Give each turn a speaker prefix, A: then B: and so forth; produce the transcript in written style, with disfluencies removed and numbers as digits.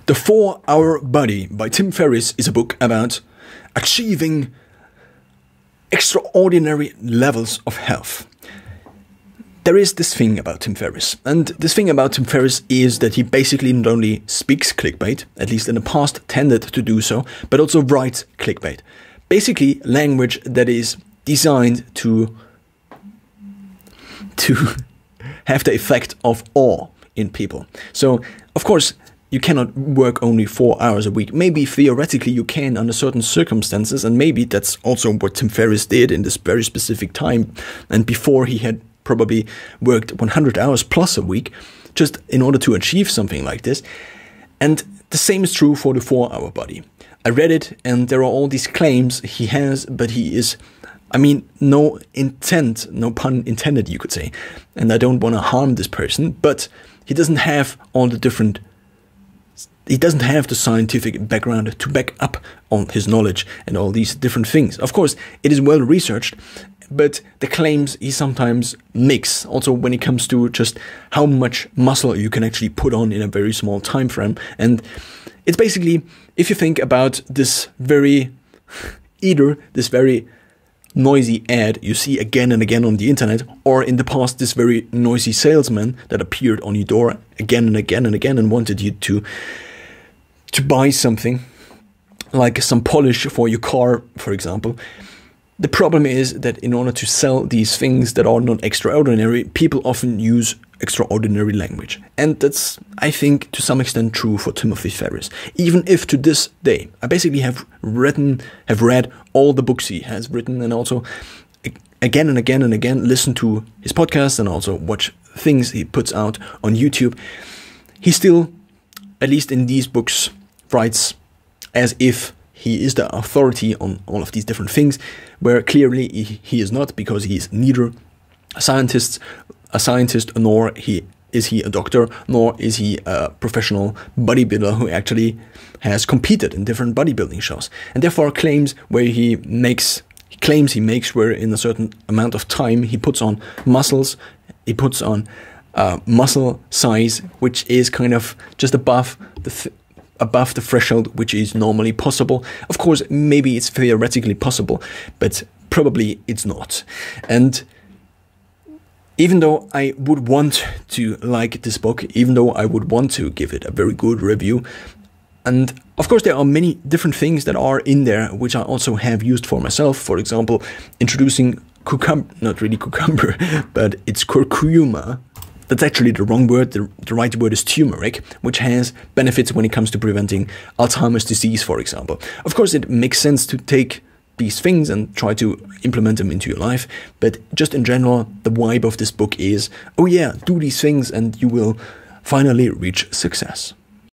A: The 4-Hour Body by Tim Ferris is a book about achieving extraordinary levels of health. There is this thing about Tim Ferris, and this thing about Tim Ferris is that he basically not only speaks clickbait, at least in the past tended to do so, but also writes clickbait. Basically, language that is designed to have the effect of awe in people. So, of course, you cannot work only 4 hours a week. Maybe theoretically you can under certain circumstances, and maybe that's also what Tim Ferris did in this very specific time, and before he had probably worked 100 hours plus a week, just in order to achieve something like this. And the same is true for the 4-Hour Body. I read it, and there are all these claims he has, but he is, no intent, no pun intended, you could say. And I don't want to harm this person, but he doesn't have the scientific background to back up on his knowledge and all these different things. Of course, it is well researched, but the claims he sometimes makes, also when it comes to just how much muscle you can actually put on in a very small time frame. And it's basically, if you think about this very noisy ad you see again and again on the internet, or in the past this very noisy salesman that appeared on your door again and again and again and wanted you to buy something, like some polish for your car, for example. The problem is that in order to sell these things that are not extraordinary, people often use extraordinary language. And that's, I think, to some extent true for Timothy Ferris. Even if to this day, I basically have read all the books he has written, and also again and again and again listen to his podcast and also watch things he puts out on YouTube. He still, at least in these books, writes as if he is the authority on all of these different things, where clearly he is not, because he is neither a scientist, nor is he a doctor, nor is he a professional bodybuilder who actually has competed in different bodybuilding shows. And therefore claims he makes where in a certain amount of time he puts on muscles, he puts on muscle size, which is kind of just above the threshold which is normally possible. Of course, maybe it's theoretically possible, but probably it's not. And even though I would want to like this book, even though I would want to give it a very good review, and of course there are many different things that are in there which I also have used for myself. For example, introducing not really cucumber, but it's curcuma. That's actually the wrong word. The right word is turmeric, which has benefits when it comes to preventing Alzheimer's disease, for example. Of course, it makes sense to take these things and try to implement them into your life, but just in general, the vibe of this book is, oh yeah, do these things and you will finally reach success.